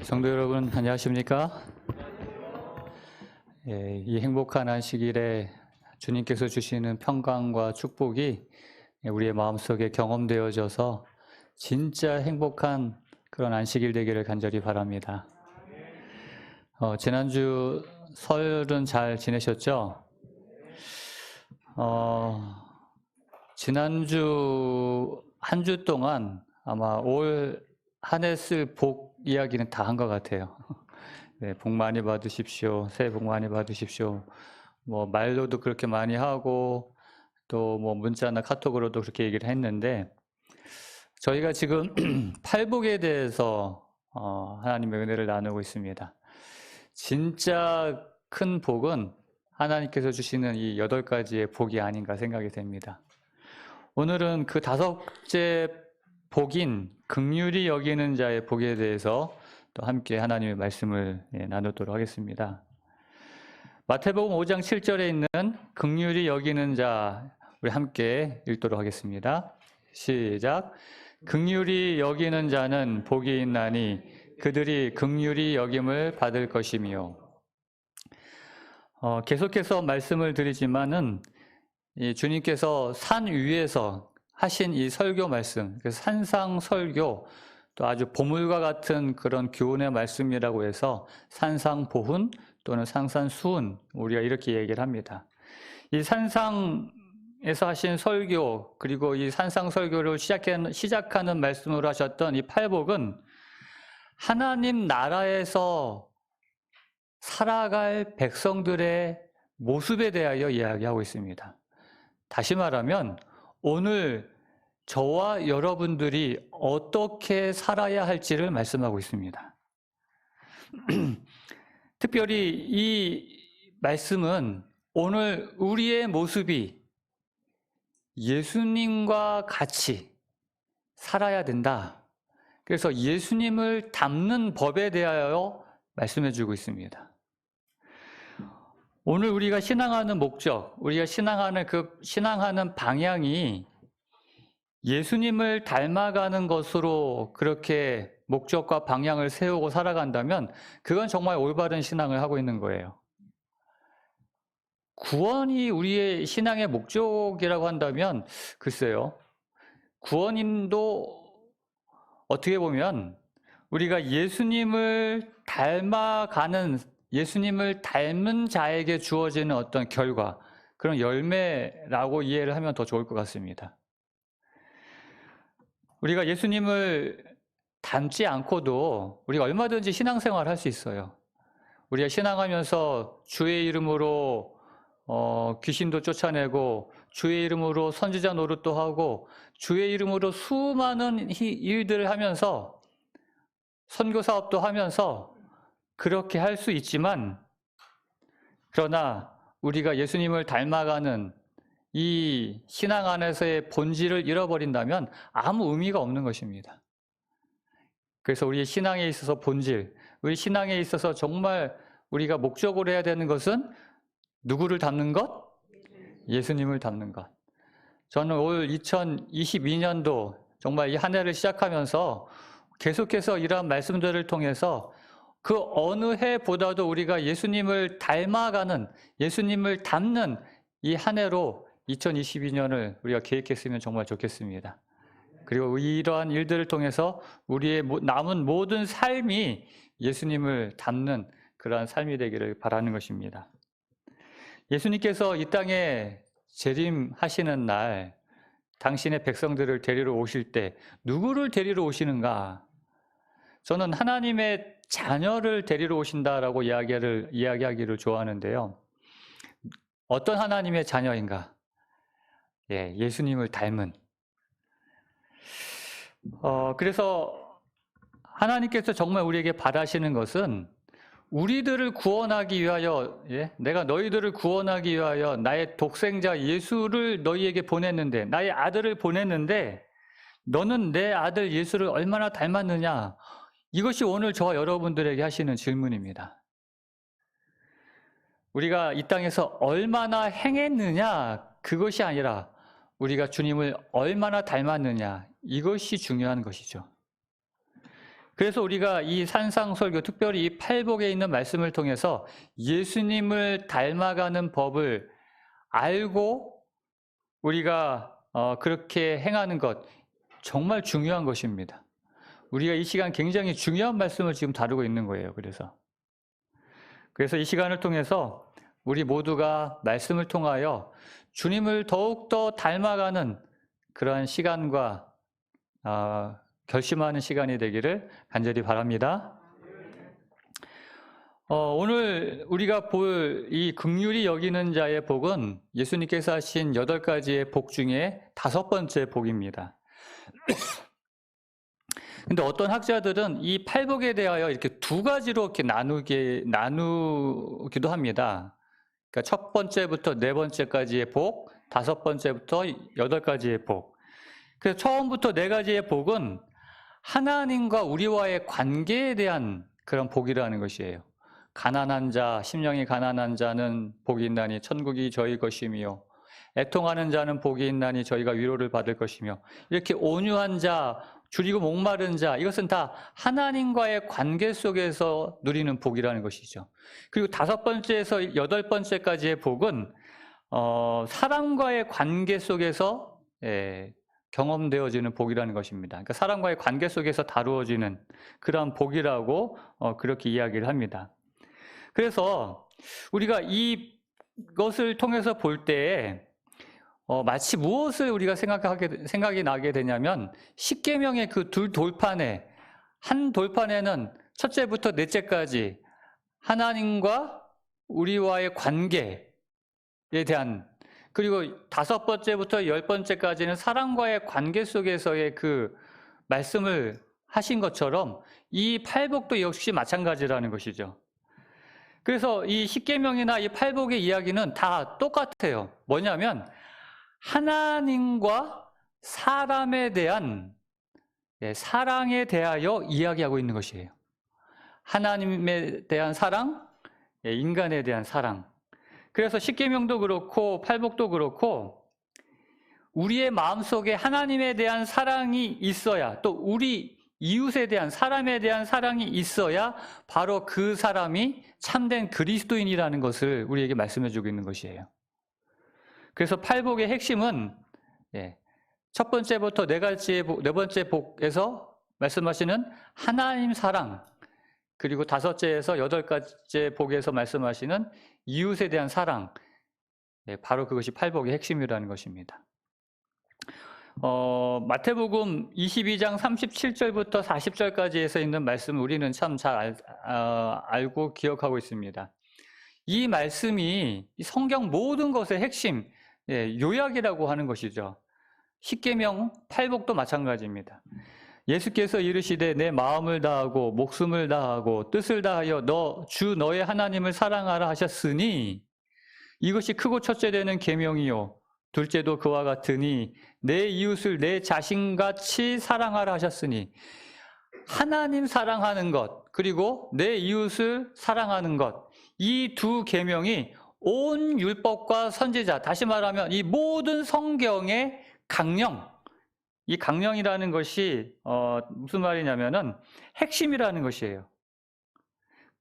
성도 여러분, 안녕하십니까? 이 행복한 안식일에 주님께서 주시는 평강과 축복이 우리의 마음속에 경험되어져서 진짜 행복한 그런 안식일 되기를 간절히 바랍니다. 지난주 설은 잘 지내셨죠? 지난주 한 주 동안 아마 올 한 해 쓸 복 이야기는 다 한 것 같아요. 네, 복 많이 받으십시오. 새해 복 많이 받으십시오. 뭐 말로도 그렇게 많이 하고 또 뭐 문자나 카톡으로도 그렇게 얘기를 했는데 저희가 지금 팔복에 대해서 하나님의 은혜를 나누고 있습니다. 진짜 큰 복은 하나님께서 주시는 이 8가지의 복이 아닌가 생각이 됩니다. 오늘은 그 5째 복인 긍휼히 여기는 자의 복에 대해서 또 함께 하나님의 말씀을 나누도록 하겠습니다. 마태복음 5장 7절에 있는 긍휼히 여기는 자 우리 함께 읽도록 하겠습니다. 시작. 긍휼히 여기는 자는 복이 있나니 그들이 긍휼히 여김을 받을 것이며. 계속해서 말씀을 드리지만은 이 주님께서 산 위에서 하신 이 설교 말씀, 산상 설교, 또 아주 보물과 같은 그런 교훈의 말씀이라고 해서 산상보훈 또는 산상수훈, 우리가 이렇게 얘기를 합니다. 이 산상에서 하신 설교, 그리고 이 산상설교를 시작하는 말씀으로 하셨던 이 팔복은 하나님 나라에서 살아갈 백성들의 모습에 대하여 이야기하고 있습니다. 다시 말하면 오늘 저와 여러분들이 어떻게 살아야 할지를 말씀하고 있습니다. 특별히 이 말씀은 오늘 우리의 모습이 예수님과 같이 살아야 된다. 그래서 예수님을 닮는 법에 대하여 말씀해 주고 있습니다. 오늘 우리가 신앙하는 목적, 우리가 신앙하는 방향이 예수님을 닮아가는 것으로 그렇게 목적과 방향을 세우고 살아간다면 그건 정말 올바른 신앙을 하고 있는 거예요. 구원이 우리의 신앙의 목적이라고 한다면 글쎄요. 구원임도 어떻게 보면 우리가 예수님을 닮은 자에게 주어지는 어떤 결과, 그런 열매라고 이해를 하면 더 좋을 것 같습니다. 우리가 예수님을 닮지 않고도 우리가 얼마든지 신앙생활을 할 수 있어요. 우리가 신앙하면서 주의 이름으로 귀신도 쫓아내고 주의 이름으로 선지자 노릇도 하고 주의 이름으로 수많은 일들을 하면서 선교 사업도 하면서 그렇게 할 수 있지만, 그러나 우리가 예수님을 닮아가는 이 신앙 안에서의 본질을 잃어버린다면 아무 의미가 없는 것입니다. 그래서 우리의 신앙에 있어서 본질, 우리 신앙에 있어서 정말 우리가 목적으로 해야 되는 것은 누구를 닮는 것? 예수님을 닮는 것. 저는 올 2022년도 정말 이 한 해를 시작하면서 계속해서 이러한 말씀들을 통해서 그 어느 해보다도 우리가 예수님을 닮아가는, 예수님을 닮는 이 한 해로 2022년을 우리가 계획했으면 정말 좋겠습니다. 그리고 이러한 일들을 통해서 우리의 남은 모든 삶이 예수님을 닮는 그러한 삶이 되기를 바라는 것입니다. 예수님께서 이 땅에 재림하시는 날 당신의 백성들을 데리러 오실 때 누구를 데리러 오시는가? 저는 하나님의 자녀를 데리러 오신다라고 이야기하기를 좋아하는데요. 어떤 하나님의 자녀인가? 예수님을 닮은. 그래서 하나님께서 정말 우리에게 바라시는 것은 우리들을 구원하기 위하여, 내가 너희들을 구원하기 위하여 나의 독생자 예수를 너희에게 보냈는데, 나의 아들을 보냈는데 너는 내 아들 예수를 얼마나 닮았느냐? 이것이 오늘 저와 여러분들에게 하시는 질문입니다. 우리가 이 땅에서 얼마나 행했느냐, 그것이 아니라 우리가 주님을 얼마나 닮았느냐, 이것이 중요한 것이죠. 그래서 우리가 이 산상설교, 특별히 이 팔복에 있는 말씀을 통해서 예수님을 닮아가는 법을 알고 우리가 그렇게 행하는 것, 정말 중요한 것입니다. 우리가 이 시간 굉장히 중요한 말씀을 지금 다루고 있는 거예요. 그래서 이 시간을 통해서 우리 모두가 말씀을 통하여 주님을 더욱더 닮아가는 그러한 시간과 결심하는 시간이 되기를 간절히 바랍니다. 오늘 우리가 볼 이 긍휼히 여기는 자의 복은 예수님께서 하신 8가지의 복 중에 5번째 복입니다. 근데 어떤 학자들은 이 팔복에 대하여 이렇게 2가지로 이렇게 나누기도 합니다. 그러니까 첫 번째부터 4번째까지의 복, 5번째부터 8가지의 복. 그래서 처음부터 4가지의 복은 하나님과 우리와의 관계에 대한 그런 복이라는 것이에요. 가난한 자, 심령이 가난한 자는 복이 있나니 천국이 저희 것이며, 애통하는 자는 복이 있나니 저희가 위로를 받을 것이며, 이렇게 온유한 자, 줄이고 목마른 자, 이것은 다 하나님과의 관계 속에서 누리는 복이라는 것이죠. 그리고 5번째에서 8번째까지의 복은 사람과의 관계 속에서 경험되어지는 복이라는 것입니다. 그러니까 사람과의 관계 속에서 다루어지는 그런 복이라고 그렇게 이야기를 합니다. 그래서 우리가 이것을 통해서 볼 때에 마치 무엇을 우리가 생각이 나게 되냐면, 십계명의 그 돌판에, 한 돌판에는 첫째부터 넷째까지 하나님과 우리와의 관계에 대한, 그리고 5번째부터 10번째까지는 사람과의 관계 속에서의 그 말씀을 하신 것처럼 이 팔복도 역시 마찬가지라는 것이죠. 그래서 이 십계명이나 이 팔복의 이야기는 다 똑같아요. 뭐냐면 하나님과 사람에 대한 사랑에 대하여 이야기하고 있는 것이에요. 하나님에 대한 사랑, 인간에 대한 사랑. 그래서 십계명도 그렇고 팔복도 그렇고 우리의 마음속에 하나님에 대한 사랑이 있어야, 또 우리 이웃에 대한, 사람에 대한 사랑이 있어야 바로 그 사람이 참된 그리스도인이라는 것을 우리에게 말씀해 주고 있는 것이에요. 그래서 팔복의 핵심은 첫 번째부터 4번째 복에서 말씀하시는 하나님 사랑, 그리고 5째에서 8가지 복에서 말씀하시는 이웃에 대한 사랑, 바로 그것이 팔복의 핵심이라는 것입니다. 마태복음 22장 37절부터 40절까지에서 있는 말씀을 우리는 참 잘 알고 기억하고 있습니다. 이 말씀이 성경 모든 것의 핵심, 요약이라고 하는 것이죠. 십계명, 팔복도 마찬가지입니다. 예수께서 이르시되 내 마음을 다하고 목숨을 다하고 뜻을 다하여 너의 하나님을 사랑하라 하셨으니 이것이 크고 첫째 되는 계명이요 둘째도 그와 같으니 내 이웃을 내 자신같이 사랑하라 하셨으니, 하나님 사랑하는 것 그리고 내 이웃을 사랑하는 것, 이 2 계명이 온 율법과 선지자, 다시 말하면 이 모든 성경의 강령, 이 강령이라는 것이 무슨 말이냐면은 핵심이라는 것이에요.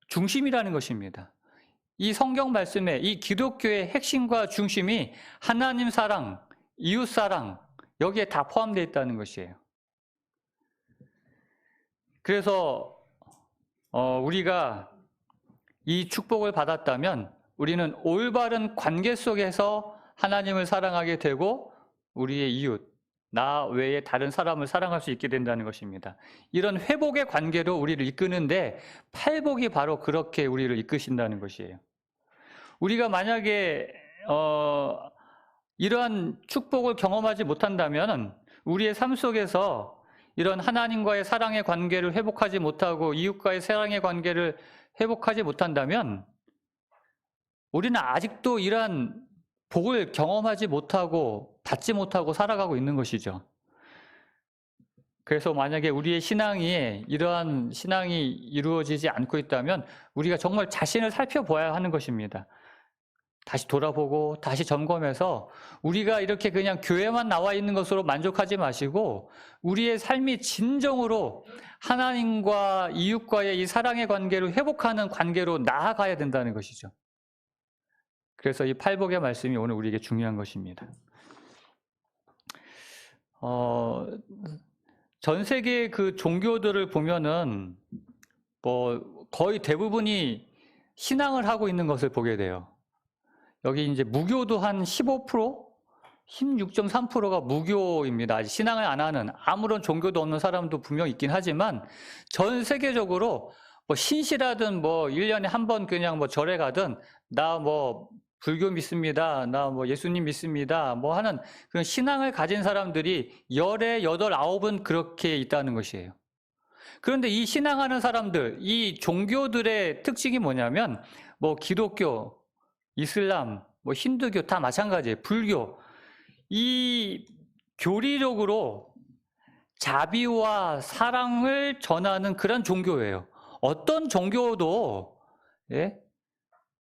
중심이라는 것입니다. 이 성경 말씀에 이 기독교의 핵심과 중심이 하나님 사랑, 이웃 사랑, 여기에 다 포함되어 있다는 것이에요. 그래서 우리가 이 축복을 받았다면 우리는 올바른 관계 속에서 하나님을 사랑하게 되고 우리의 이웃, 나 외에 다른 사람을 사랑할 수 있게 된다는 것입니다. 이런 회복의 관계로 우리를 이끄는데 팔복이 바로 그렇게 우리를 이끄신다는 것이에요. 우리가 만약에 이러한 축복을 경험하지 못한다면 우리의 삶 속에서 이런 하나님과의 사랑의 관계를 회복하지 못하고 이웃과의 사랑의 관계를 회복하지 못한다면 우리는 아직도 이러한 복을 경험하지 못하고 받지 못하고 살아가고 있는 것이죠. 그래서 만약에 우리의 신앙이 이러한 신앙이 이루어지지 않고 있다면 우리가 정말 자신을 살펴봐야 하는 것입니다. 다시 돌아보고 다시 점검해서 우리가 이렇게 그냥 교회만 나와 있는 것으로 만족하지 마시고 우리의 삶이 진정으로 하나님과 이웃과의 이 사랑의 관계를 회복하는 관계로 나아가야 된다는 것이죠. 그래서 이 팔복의 말씀이 오늘 우리에게 중요한 것입니다. 전 세계의 그 종교들을 보면은 뭐 거의 대부분이 신앙을 하고 있는 것을 보게 돼요. 여기 이제 무교도 한 15%, 16.3%가 무교입니다. 아직 신앙을 안 하는 아무런 종교도 없는 사람도 분명 있긴 하지만 전 세계적으로 뭐 신실하든 뭐 1년에 한 번 그냥 뭐 절에 가든 나 뭐 불교 믿습니다. 나 뭐 예수님 믿습니다. 뭐 하는 그런 신앙을 가진 사람들이 10에 8, 9은 그렇게 있다는 것이에요. 그런데 이 신앙하는 사람들, 이 종교들의 특징이 뭐냐면 뭐 기독교, 이슬람, 뭐 힌두교 다 마찬가지예요. 불교. 이 교리적으로 자비와 사랑을 전하는 그런 종교예요. 어떤 종교도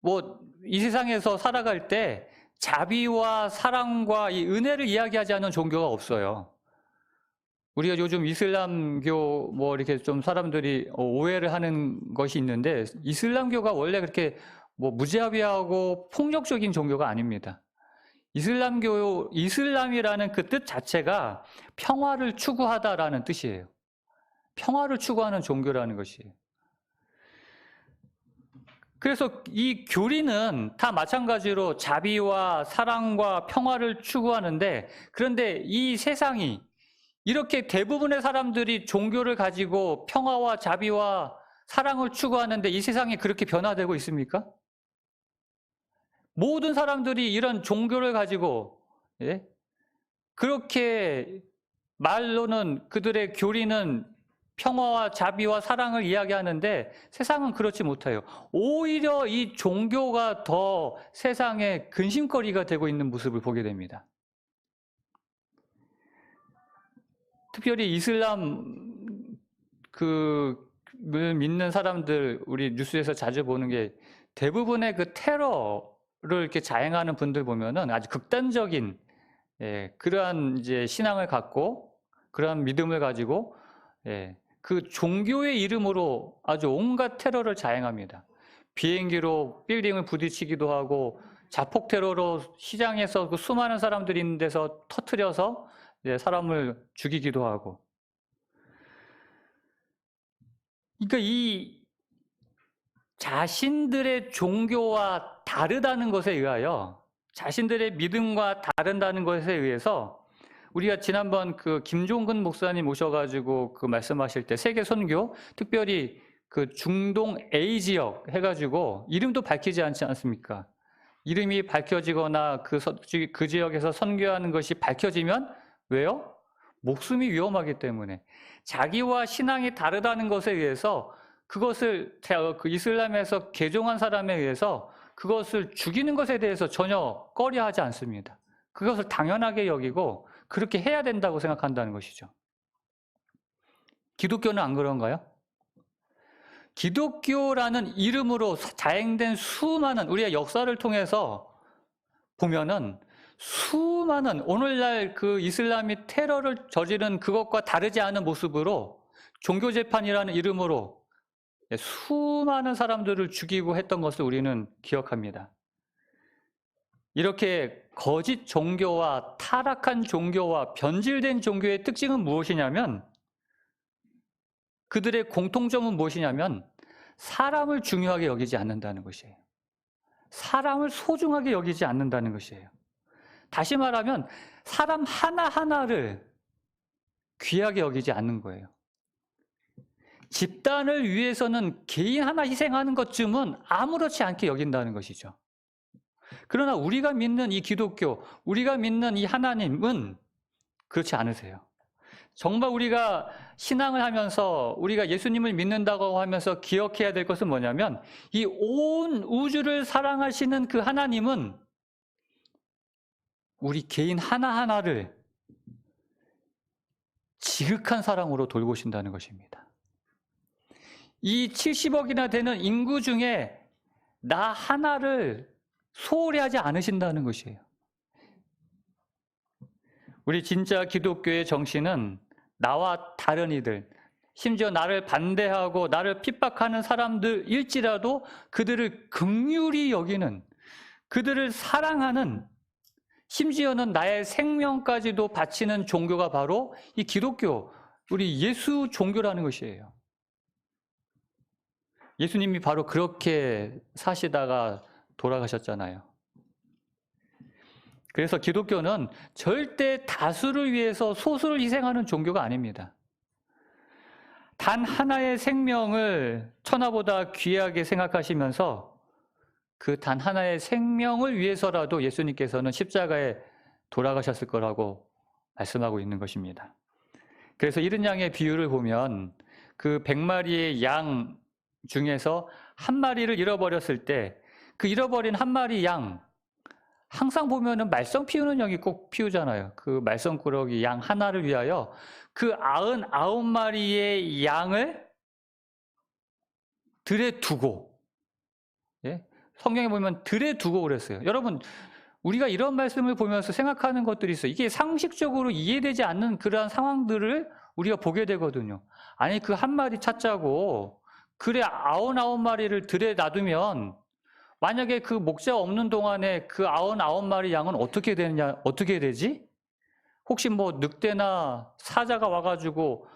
뭐 이 세상에서 살아갈 때 자비와 사랑과 이 은혜를 이야기하지 않는 종교가 없어요. 우리가 요즘 이슬람교 뭐 이렇게 좀 사람들이 오해를 하는 것이 있는데 이슬람교가 원래 그렇게 뭐 무자비하고 폭력적인 종교가 아닙니다. 이슬람이라는 그 뜻 자체가 평화를 추구하다라는 뜻이에요. 평화를 추구하는 종교라는 것이에요. 그래서 이 교리는 다 마찬가지로 자비와 사랑과 평화를 추구하는데 그런데 이 세상이 이렇게 대부분의 사람들이 종교를 가지고 평화와 자비와 사랑을 추구하는데 이 세상이 그렇게 변화되고 있습니까? 모든 사람들이 이런 종교를 가지고 그렇게 말로는 그들의 교리는 평화와 자비와 사랑을 이야기하는데 세상은 그렇지 못해요. 오히려 이 종교가 더 세상의 근심거리가 되고 있는 모습을 보게 됩니다. 특별히 이슬람 를 믿는 사람들 우리 뉴스에서 자주 보는 게 대부분의 그 테러를 이렇게 자행하는 분들 보면은 아주 극단적인 그러한 이제 신앙을 갖고 그러한 믿음을 가지고 그 종교의 이름으로 아주 온갖 테러를 자행합니다. 비행기로 빌딩을 부딪히기도 하고 자폭 테러로 시장에서 그 수많은 사람들이 있는 데서 터뜨려서 사람을 죽이기도 하고. 그러니까 이 자신들의 종교와 다르다는 것에 의하여 자신들의 믿음과 다른다는 것에 의해서 우리가 지난번 그 김종근 목사님 오셔가지고 그 말씀하실 때 세계 선교 특별히 그 중동 A 지역 해가지고 이름도 밝히지 않지 않습니까? 이름이 밝혀지거나 그 지역에서 선교하는 것이 밝혀지면 왜요? 목숨이 위험하기 때문에 자기와 신앙이 다르다는 것에 의해서 그것을 그 이슬람에서 개종한 사람에 의해서 그것을 죽이는 것에 대해서 전혀 꺼려하지 않습니다. 그것을 당연하게 여기고 그렇게 해야 된다고 생각한다는 것이죠. 기독교는 안 그런가요? 기독교라는 이름으로 자행된 수많은 우리가 역사를 통해서 보면은 수많은 오늘날 그 이슬람이 테러를 저지른 그것과 다르지 않은 모습으로 종교재판이라는 이름으로 수많은 사람들을 죽이고 했던 것을 우리는 기억합니다. 이렇게 거짓 종교와 타락한 종교와 변질된 종교의 특징은 무엇이냐면 그들의 공통점은 무엇이냐면 사람을 중요하게 여기지 않는다는 것이에요. 사람을 소중하게 여기지 않는다는 것이에요. 다시 말하면 사람 하나하나를 귀하게 여기지 않는 거예요. 집단을 위해서는 개인 하나 희생하는 것쯤은 아무렇지 않게 여긴다는 것이죠. 그러나 우리가 믿는 이 기독교, 우리가 믿는 이 하나님은 그렇지 않으세요. 정말 우리가 신앙을 하면서 우리가 예수님을 믿는다고 하면서 기억해야 될 것은 뭐냐면 이 온 우주를 사랑하시는 그 하나님은 우리 개인 하나하나를 지극한 사랑으로 돌보신다는 것입니다. 이 70억이나 되는 인구 중에 나 하나를 소홀히 하지 않으신다는 것이에요. 우리 진짜 기독교의 정신은 나와 다른 이들, 심지어 나를 반대하고 나를 핍박하는 사람들일지라도 그들을 긍휼히 여기는, 그들을 사랑하는, 심지어는 나의 생명까지도 바치는 종교가 바로 이 기독교, 우리 예수 종교라는 것이에요. 예수님이 바로 그렇게 사시다가 돌아가셨잖아요. 그래서 기독교는 절대 다수를 위해서 소수를 희생하는 종교가 아닙니다. 단 하나의 생명을 천하보다 귀하게 생각하시면서 그 단 하나의 생명을 위해서라도 예수님께서는 십자가에 돌아가셨을 거라고 말씀하고 있는 것입니다. 그래서 이른 양의 비유를 보면 그 100마리의 양 중에서 한 마리를 잃어버렸을 때 그 잃어버린 한 마리 양, 항상 보면은 말썽 피우는 양이 꼭 피우잖아요. 그 말썽꾸러기 양 하나를 위하여 그 99마리의 양을 들에 두고, 예? 성경에 보면 들에 두고 그랬어요. 여러분, 우리가 이런 말씀을 보면서 생각하는 것들이 있어요. 이게 상식적으로 이해되지 않는 그러한 상황들을 우리가 보게 되거든요. 아니, 그 한 마리 찾자고 그래 99마리를 들에 놔두면 만약에 그 목자가 없는 동안에 그 99마리 양은 어떻게 되느냐, 어떻게 되지? 혹시 뭐 늑대나 사자가 와가지고,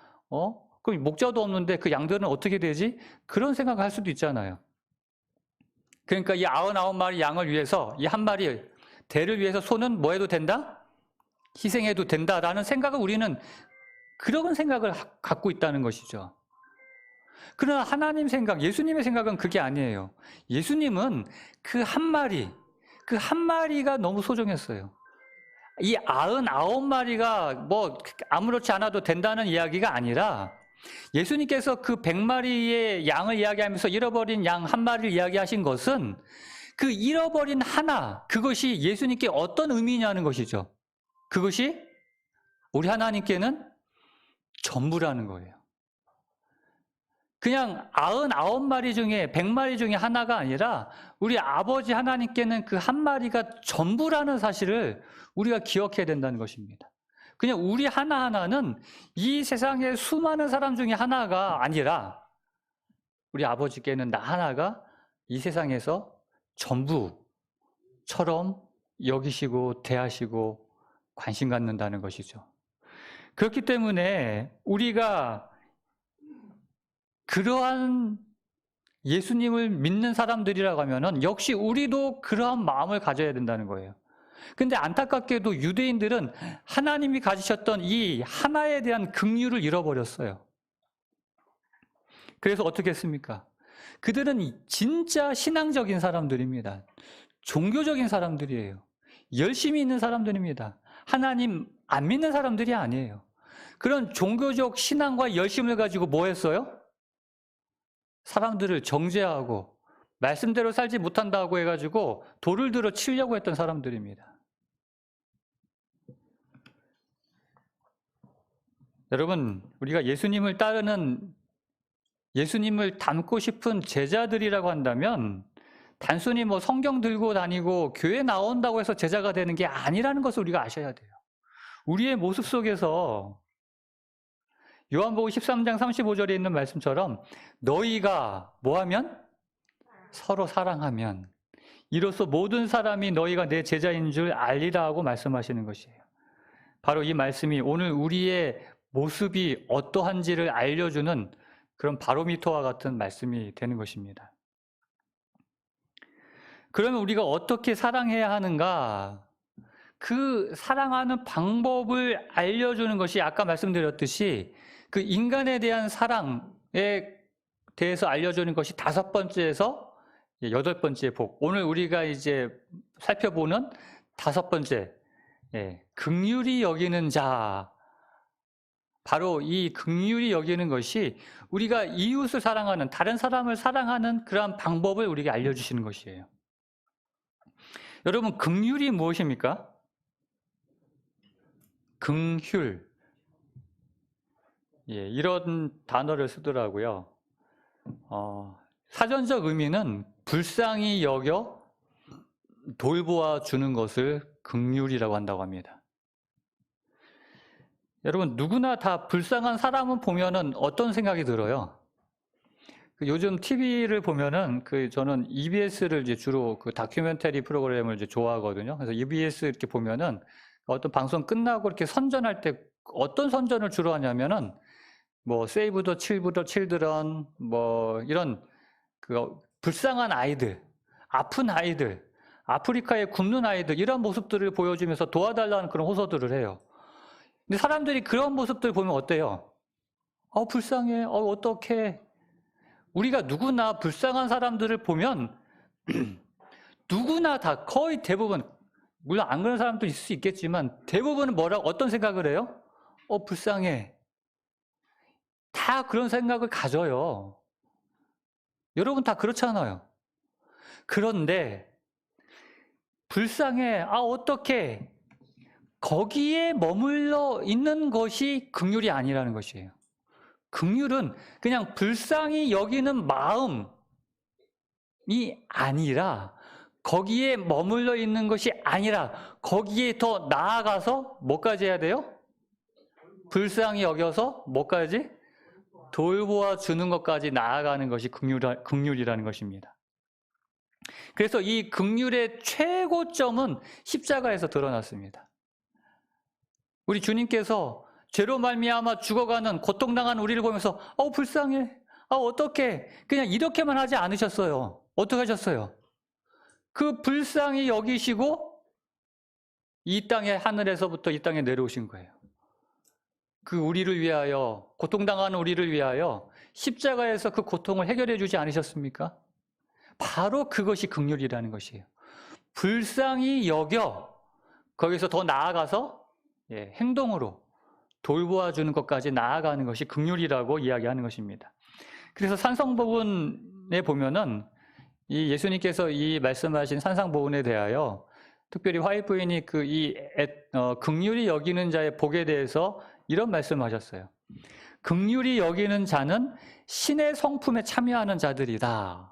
그럼 목자도 없는데 그 양들은 어떻게 되지? 그런 생각을 할 수도 있잖아요. 그러니까 이 99마리 양을 위해서 이 한 마리 대를 위해서 소는 뭐 해도 된다? 희생해도 된다라는 생각을 우리는 그런 생각을 갖고 있다는 것이죠. 그러나 하나님 생각, 예수님의 생각은 그게 아니에요. 예수님은 그 한 마리가 너무 소중했어요. 이 99마리가 뭐 아무렇지 않아도 된다는 이야기가 아니라 예수님께서 그 100마리의 양을 이야기하면서 잃어버린 양 한 마리를 이야기하신 것은 그 잃어버린 하나, 그것이 예수님께 어떤 의미냐는 것이죠. 그것이 우리 하나님께는 전부라는 거예요. 그냥 99마리 중에 100마리 중에 하나가 아니라 우리 아버지 하나님께는 그 한 마리가 전부라는 사실을 우리가 기억해야 된다는 것입니다. 그냥 우리 하나하나는 이 세상의 수많은 사람 중에 하나가 아니라 우리 아버지께는 나 하나가 이 세상에서 전부처럼 여기시고 대하시고 관심 갖는다는 것이죠. 그렇기 때문에 우리가 그러한 예수님을 믿는 사람들이라고 하면은 역시 우리도 그러한 마음을 가져야 된다는 거예요. 근데 안타깝게도 유대인들은 하나님이 가지셨던 이 하나에 대한 긍휼을 잃어버렸어요. 그래서 어떻게 했습니까? 그들은 진짜 신앙적인 사람들입니다. 종교적인 사람들이에요. 열심히 있는 사람들입니다. 하나님 안 믿는 사람들이 아니에요. 그런 종교적 신앙과 열심을 가지고 뭐 했어요? 사람들을 정죄하고 말씀대로 살지 못한다고 해가지고 돌을 들어 치려고 했던 사람들입니다. 여러분, 우리가 예수님을 따르는, 예수님을 닮고 싶은 제자들이라고 한다면 단순히 뭐 성경 들고 다니고 교회 나온다고 해서 제자가 되는 게 아니라는 것을 우리가 아셔야 돼요. 우리의 모습 속에서 요한복음 13장 35절에 있는 말씀처럼 너희가 뭐하면? 서로 사랑하면 이로써 모든 사람이 너희가 내 제자인 줄 알리라 하고 말씀하시는 것이에요. 바로 이 말씀이 오늘 우리의 모습이 어떠한지를 알려주는 그런 바로미터와 같은 말씀이 되는 것입니다. 그러면 우리가 어떻게 사랑해야 하는가? 그 사랑하는 방법을 알려주는 것이 아까 말씀드렸듯이 그 인간에 대한 사랑에 대해서 알려주는 것이 5번째에서 8번째 복. 오늘 우리가 이제 살펴보는 5번째, 긍휼히 여기는 자. 바로 이 긍휼히 여기는 것이 우리가 이웃을 사랑하는, 다른 사람을 사랑하는 그러한 방법을 우리에게 알려주시는 것이에요. 여러분, 긍휼이 무엇입니까? 긍휼. 이런 단어를 쓰더라고요. 사전적 의미는 불쌍히 여겨 돌보아 주는 것을 긍휼이라고 한다고 합니다. 여러분, 누구나 다 불쌍한 사람을 보면은 어떤 생각이 들어요? 요즘 TV를 보면은 저는 EBS를 이제 주로 다큐멘터리 프로그램을 이제 좋아하거든요. 그래서 EBS 이렇게 보면은 어떤 방송 끝나고 이렇게 선전할 때 어떤 선전을 주로 하냐면은 뭐 세이브 더 칠드런 뭐 이런 불쌍한 아이들, 아픈 아이들, 아프리카에 굶는 아이들 이런 모습들을 보여주면서 도와달라는 그런 호소들을 해요. 근데 사람들이 그런 모습들 보면 어때요? 불쌍해. 어떡해. 우리가 누구나 불쌍한 사람들을 보면 누구나 다 거의 대부분, 물론 안 그런 사람도 있을 수 있겠지만 대부분은 어떤 생각을 해요? 불쌍해. 다 그런 생각을 가져요. 여러분 다 그렇잖아요. 그런데 불쌍해. 어떡해. 거기에 머물러 있는 것이 긍휼이 아니라는 것이에요. 긍휼은 그냥 불쌍히 여기는 마음이 아니라 거기에 머물러 있는 것이 아니라 거기에 더 나아가서 뭐까지 해야 돼요? 불쌍히 여겨서 뭐까지? 돌보아 주는 것까지 나아가는 것이 긍휼이라는 것입니다. 그래서 이 긍휼의 최고점은 십자가에서 드러났습니다. 우리 주님께서 죄로 말미암아 죽어가는 고통당한 우리를 보면서 불쌍해. 어떡해. 그냥 이렇게만 하지 않으셨어요. 어떻게 하셨어요? 그 불쌍히 여기시고 이 땅에 하늘에서부터 이 땅에 내려오신 거예요. 우리를 위하여 고통당하는 우리를 위하여 십자가에서 그 고통을 해결해 주지 않으셨습니까? 바로 그것이 긍휼이라는 것이에요. 불쌍히 여겨 거기서 더 나아가서 행동으로 돌보아 주는 것까지 나아가는 것이 긍휼이라고 이야기하는 것입니다. 그래서 산성보훈에 보면은 이 예수님께서 이 말씀하신 산상보훈에 대하여 특별히 화이트 부인이 긍휼히 여기는 자의 복에 대해서 이런 말씀하셨어요. 긍휼히 여기는 자는 신의 성품에 참여하는 자들이다.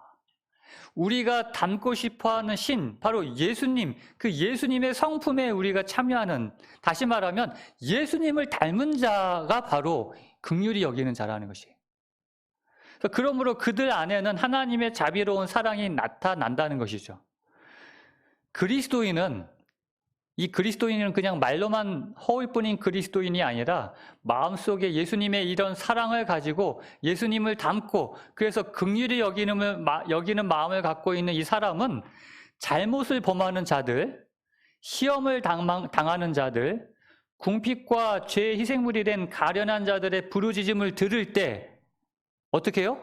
우리가 닮고 싶어하는 신, 바로 예수님, 예수님의 성품에 우리가 참여하는, 다시 말하면 예수님을 닮은 자가 바로 긍휼히 여기는 자라는 것이에요. 그러므로 그들 안에는 하나님의 자비로운 사랑이 나타난다는 것이죠. 그리스도인은 그냥 말로만 허울 뿐인 그리스도인이 아니라 마음속에 예수님의 이런 사랑을 가지고 예수님을 닮고 그래서 긍휼히 여기는 마음을 갖고 있는 이 사람은 잘못을 범하는 자들, 시험을 당하는 자들, 궁핍과 죄의 희생물이 된 가련한 자들의 부르짖음을 들을 때 어떻게 해요?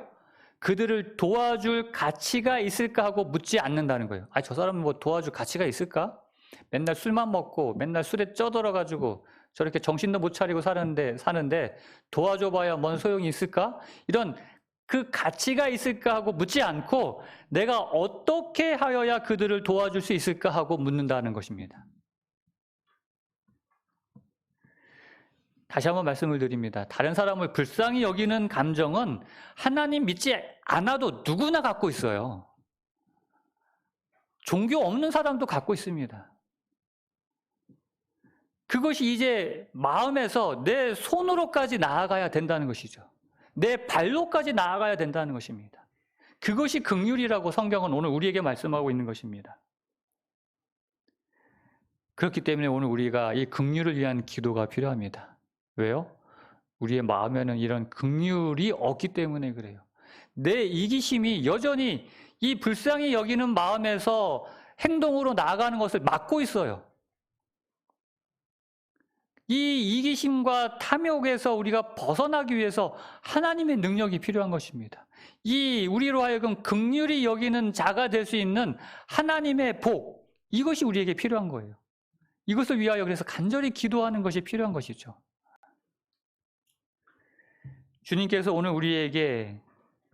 그들을 도와줄 가치가 있을까 하고 묻지 않는다는 거예요. 저 사람은 뭐 도와줄 가치가 있을까? 맨날 술만 먹고 맨날 술에 쪄들어가지고 저렇게 정신도 못 차리고 사는데 도와줘봐야 뭔 소용이 있을까? 이런 그 가치가 있을까 하고 묻지 않고 내가 어떻게 하여야 그들을 도와줄 수 있을까 하고 묻는다는 것입니다. 다시 한번 말씀을 드립니다. 다른 사람을 불쌍히 여기는 감정은 하나님 믿지 않아도 누구나 갖고 있어요. 종교 없는 사람도 갖고 있습니다. 그것이 이제 마음에서 내 손으로까지 나아가야 된다는 것이죠. 내 발로까지 나아가야 된다는 것입니다. 그것이 긍휼이라고 성경은 오늘 우리에게 말씀하고 있는 것입니다. 그렇기 때문에 오늘 우리가 이 긍휼을 위한 기도가 필요합니다. 왜요? 우리의 마음에는 이런 긍휼이 없기 때문에 그래요. 내 이기심이 여전히 이 불쌍히 여기는 마음에서 행동으로 나아가는 것을 막고 있어요. 이 이기심과 탐욕에서 우리가 벗어나기 위해서 하나님의 능력이 필요한 것입니다. 우리로 하여금 긍휼히 여기는 자가 될 수 있는 하나님의 복, 이것이 우리에게 필요한 거예요. 이것을 위하여 그래서 간절히 기도하는 것이 필요한 것이죠. 주님께서 오늘 우리에게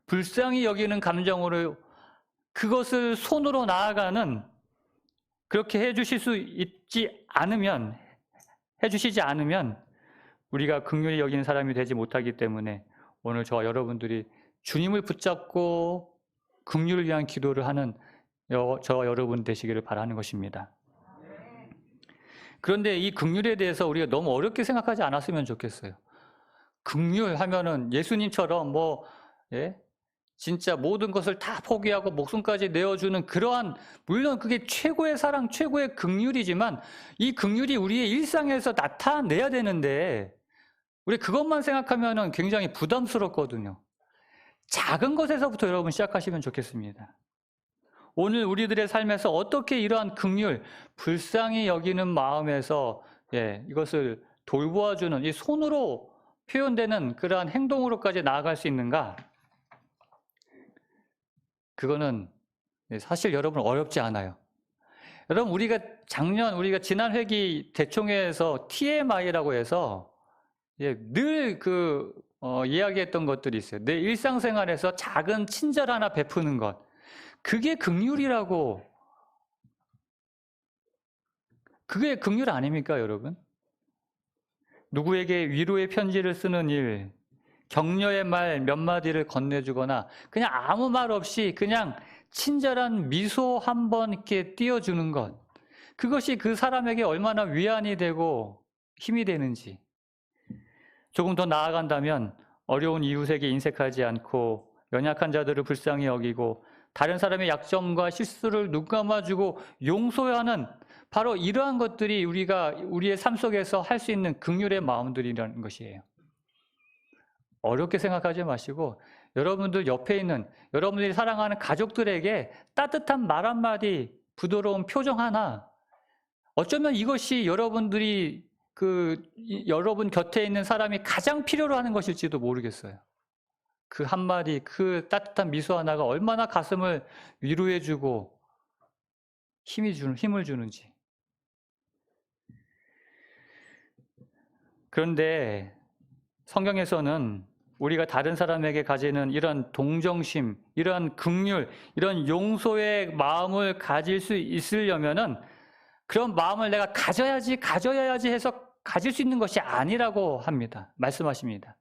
불쌍히 여기는 감정으로 그것을 손으로 나아가는 그렇게 해주시지 않으면 우리가 긍휼히 여기는 사람이 되지 못하기 때문에 오늘 저와 여러분들이 주님을 붙잡고 긍휼을 위한 기도를 하는 저와 여러분 되시기를 바라는 것입니다. 그런데 이 긍휼에 대해서 우리가 너무 어렵게 생각하지 않았으면 좋겠어요. 긍휼 하면은 예수님처럼 예? 진짜 모든 것을 다 포기하고 목숨까지 내어주는 그러한, 물론 그게 최고의 사랑, 최고의 긍휼이지만 이 긍휼이 우리의 일상에서 나타내야 되는데 우리 그것만 생각하면은 굉장히 부담스럽거든요. 작은 것에서부터 여러분 시작하시면 좋겠습니다. 오늘 우리들의 삶에서 어떻게 이러한 긍휼, 불쌍히 여기는 마음에서 이것을 돌보아주는 이 손으로 표현되는 그러한 행동으로까지 나아갈 수 있는가? 그거는 사실 여러분 어렵지 않아요. 여러분 우리가 지난 회기 대총회에서 TMI라고 해서 늘 이야기했던 것들이 있어요. 내 일상생활에서 작은 친절 하나 베푸는 것. 그게 긍휼이라고. 그게 긍휼 아닙니까, 여러분? 누구에게 위로의 편지를 쓰는 일, 격려의 말 몇 마디를 건네주거나 그냥 아무 말 없이 그냥 친절한 미소 한번 이렇게 띄워주는 것. 그것이 그 사람에게 얼마나 위안이 되고 힘이 되는지. 조금 더 나아간다면 어려운 이웃에게 인색하지 않고 연약한 자들을 불쌍히 여기고 다른 사람의 약점과 실수를 눈 감아주고 용서하는 바로 이러한 것들이 우리가 우리의 삶 속에서 할 수 있는 긍휼의 마음들이라는 것이에요. 어렵게 생각하지 마시고 여러분들 옆에 있는 여러분들이 사랑하는 가족들에게 따뜻한 말 한마디, 부드러운 표정 하나, 어쩌면 이것이 여러분들이 여러분 곁에 있는 사람이 가장 필요로 하는 것일지도 모르겠어요. 그 한마디, 그 따뜻한 미소 하나가 얼마나 가슴을 위로해주고 힘을 주는지. 그런데 성경에서는 우리가 다른 사람에게 가지는 이런 동정심, 이런 긍휼, 이런 용서의 마음을 가질 수 있으려면은 그런 마음을 내가 가져야지 해서 가질 수 있는 것이 아니라고 합니다. 말씀하십니다.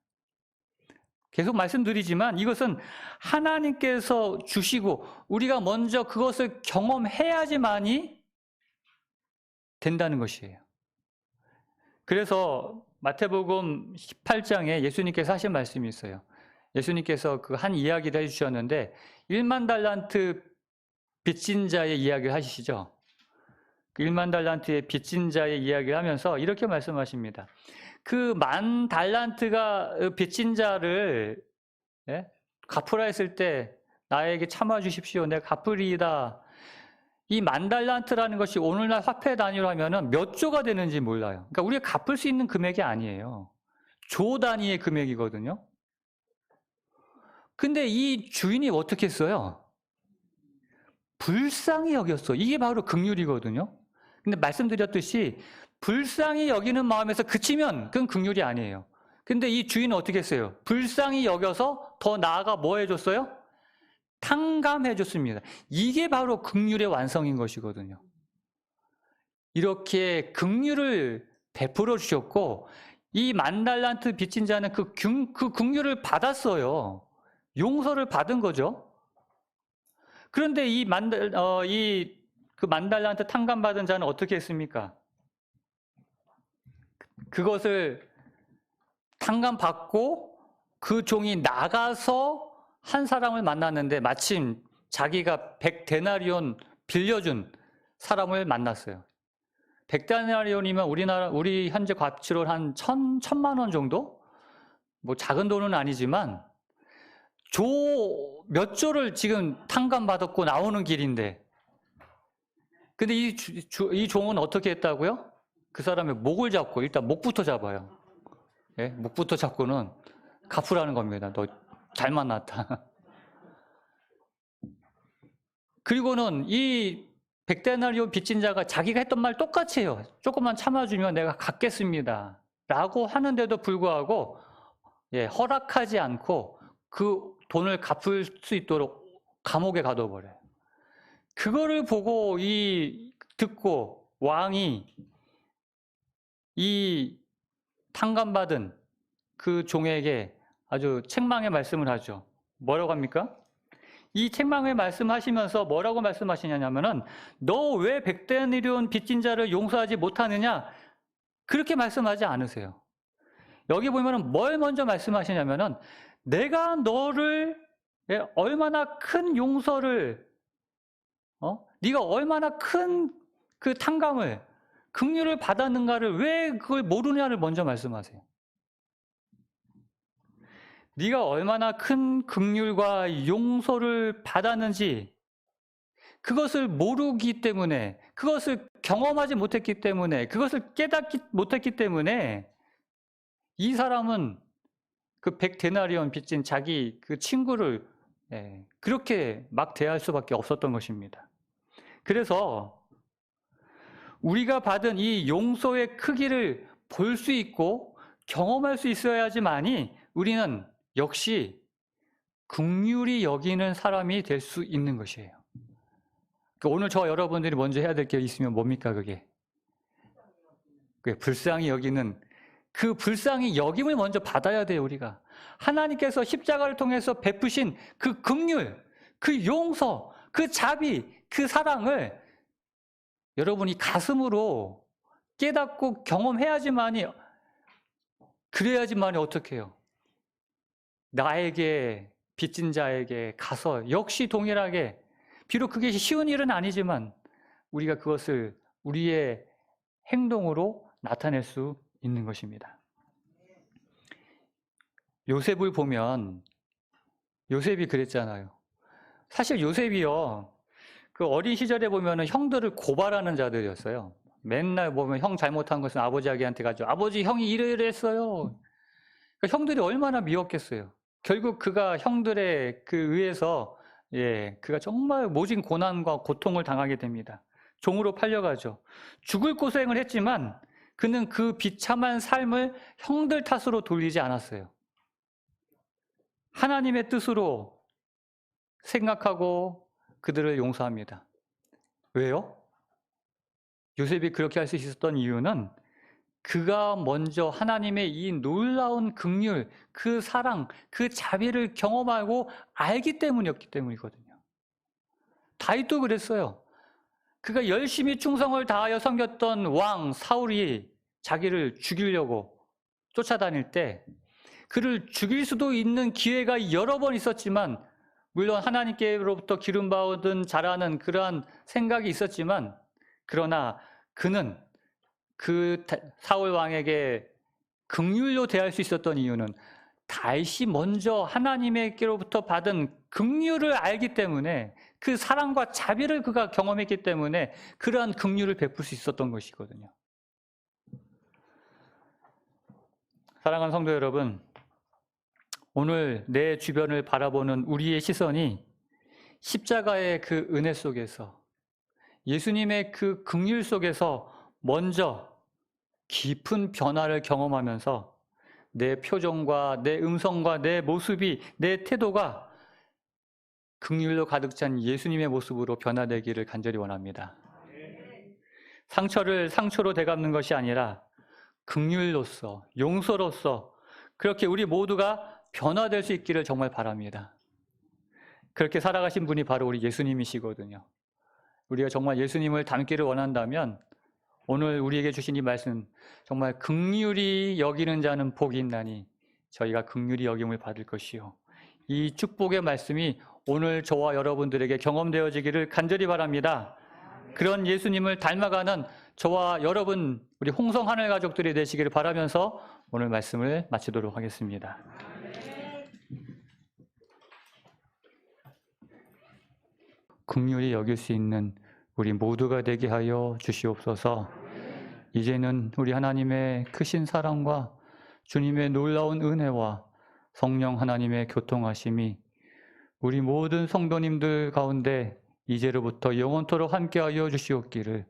계속 말씀드리지만 이것은 하나님께서 주시고 우리가 먼저 그것을 경험해야지만이 된다는 것이에요. 그래서 마태복음 18장에 예수님께서 하신 말씀이 있어요. 예수님께서 그 한 이야기를 해주셨는데 1만 달란트 빚진 자의 이야기를 하시죠. 1만 달란트의 빚진 자의 이야기를 하면서 이렇게 말씀하십니다. 그 1만 달란트가 빚진 자를 갚으라 했을 때 나에게 참아 주십시오. 내가 갚으리이다. 이 1만 달란트라는 것이 오늘날 화폐 단위로 하면은 몇 조가 되는지 몰라요. 그러니까 우리가 갚을 수 있는 금액이 아니에요. 조 단위의 금액이거든요. 근데 이 주인이 어떻게 했어요? 불쌍히 여겼어. 이게 바로 긍휼이거든요. 근데 말씀드렸듯이 불쌍히 여기는 마음에서 그치면 그건 긍휼이 아니에요. 근데 이 주인은 어떻게 했어요? 불쌍히 여겨서 더 나아가 뭐 해줬어요? 탕감해줬습니다. 이게 바로 긍휼의 완성인 것이거든요. 이렇게 긍휼을 베풀어 주셨고 이 1만 달란트 빚진 자는 그 긍휼을 받았어요. 용서를 받은 거죠. 그런데 이 1만 달란트 탕감받은 자는 어떻게 했습니까? 그것을 탕감받고 그 종이 나가서 한 사람을 만났는데 마침 자기가 100데나리온 빌려준 사람을 만났어요. 100데나리온이면 우리 현재 가치로 한 1,000만 원 정도? 뭐 작은 돈은 아니지만 몇 조를 지금 탕감받았고 나오는 길인데, 근데 이 종은 어떻게 했다고요? 그 사람의 목을 잡고 일단 목부터 잡아요. 목부터 잡고는 갚으라는 겁니다. 너 잘 만났다. 그리고는 이 100데나리온 빚진 자가 자기가 했던 말 똑같이 해요. 조금만 참아주면 내가 갚겠습니다. 라고 하는데도 불구하고 허락하지 않고 그 돈을 갚을 수 있도록 감옥에 가둬버려요. 그거를 보고 듣고 왕이 이 탕감받은 그 종에게 아주 책망의 말씀을 하죠. 뭐라고 합니까? 이 책망을 말씀하시면서 뭐라고 말씀하시냐면은 너 왜 백데나리온 빚진 자를 용서하지 못하느냐? 그렇게 말씀하지 않으세요. 여기 보면은 뭘 먼저 말씀하시냐면은 내가 너를 얼마나 큰 용서를 네가 얼마나 큰 그 탕감을 긍휼을 받았는가를 왜 그걸 모르냐를 먼저 말씀하세요. 네가 얼마나 큰 긍휼과 용서를 받았는지 그것을 모르기 때문에, 그것을 경험하지 못했기 때문에, 그것을 깨닫지 못했기 때문에 이 사람은 그 100데나리온 빚진 자기 그 친구를 그렇게 막 대할 수밖에 없었던 것입니다. 그래서 우리가 받은 이 용서의 크기를 볼 수 있고 경험할 수 있어야지만이 우리는 역시 긍휼히 여기는 사람이 될 수 있는 것이에요. 오늘 저 여러분들이 먼저 해야 될 게 있으면 뭡니까 그게? 불쌍히 여기는 그 불쌍히 여김을 먼저 받아야 돼요. 우리가 하나님께서 십자가를 통해서 베푸신 그 긍휼, 그 용서, 그 자비, 그 사랑을 여러분이 가슴으로 깨닫고 경험해야지만이, 그래야지만이 어떻게 해요? 나에게 빚진 자에게 가서 역시 동일하게, 비록 그게 쉬운 일은 아니지만 우리가 그것을 우리의 행동으로 나타낼 수 있는 것입니다. 요셉을 보면 요셉이 그랬잖아요. 사실 요셉이요, 그 어린 시절에 보면은 형들을 고발하는 자들이었어요. 맨날 보면 형 잘못한 것은 아버지에게 가죠. 아버지, 형이 이랬어요. 그러니까 형들이 얼마나 미웠겠어요. 결국 그가 형들의 그 의해서 그가 정말 모진 고난과 고통을 당하게 됩니다. 종으로 팔려가죠. 죽을 고생을 했지만 그는 그 비참한 삶을 형들 탓으로 돌리지 않았어요. 하나님의 뜻으로 생각하고 그들을 용서합니다. 왜요? 요셉이 그렇게 할 수 있었던 이유는 그가 먼저 하나님의 이 놀라운 긍휼, 그 사랑, 그 자비를 경험하고 알기 때문이었기 때문이거든요. 다윗도 그랬어요. 그가 열심히 충성을 다하여 섬겼던 왕 사울이 자기를 죽이려고 쫓아다닐 때 그를 죽일 수도 있는 기회가 여러 번 있었지만, 물론 하나님께로부터 기름받은 자라는 그러한 생각이 있었지만, 그러나 그는 그 사울 왕에게 긍휼로 대할 수 있었던 이유는 다윗이 먼저 하나님께로부터 받은 긍휼을 알기 때문에, 그 사랑과 자비를 그가 경험했기 때문에 그러한 긍휼을 베풀 수 있었던 것이거든요. 사랑하는 성도 여러분, 오늘 내 주변을 바라보는 우리의 시선이 십자가의 그 은혜 속에서, 예수님의 그 긍휼 속에서 먼저 깊은 변화를 경험하면서 내 표정과 내 음성과 내 모습이, 내 태도가 긍휼로 가득 찬 예수님의 모습으로 변화되기를 간절히 원합니다. 상처를 상처로 되갚는 것이 아니라 긍휼로서, 용서로서 그렇게 우리 모두가 변화될 수 있기를 정말 바랍니다. 그렇게 살아가신 분이 바로 우리 예수님이시거든요. 우리가 정말 예수님을 닮기를 원한다면 오늘 우리에게 주신 이 말씀, 정말 긍휼히 여기는 자는 복이 있나니 저희가 긍휼히 여김을 받을 것이요. 이 축복의 말씀이 오늘 저와 여러분들에게 경험되어지기를 간절히 바랍니다. 그런 예수님을 닮아가는 저와 여러분, 우리 홍성 하늘 가족들이 되시기를 바라면서 오늘 말씀을 마치도록 하겠습니다. 긍휼히 여길 수 있는 우리 모두가 되게 하여 주시옵소서. 이제는 우리 하나님의 크신 사랑과 주님의 놀라운 은혜와 성령 하나님의 교통하심이 우리 모든 성도님들 가운데 이제로부터 영원토록 함께하여 주시옵기를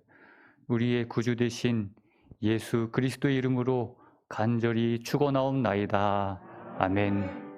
우리의 구주 되신 예수 그리스도의 이름으로 간절히 축원하옵나이다. 아멘.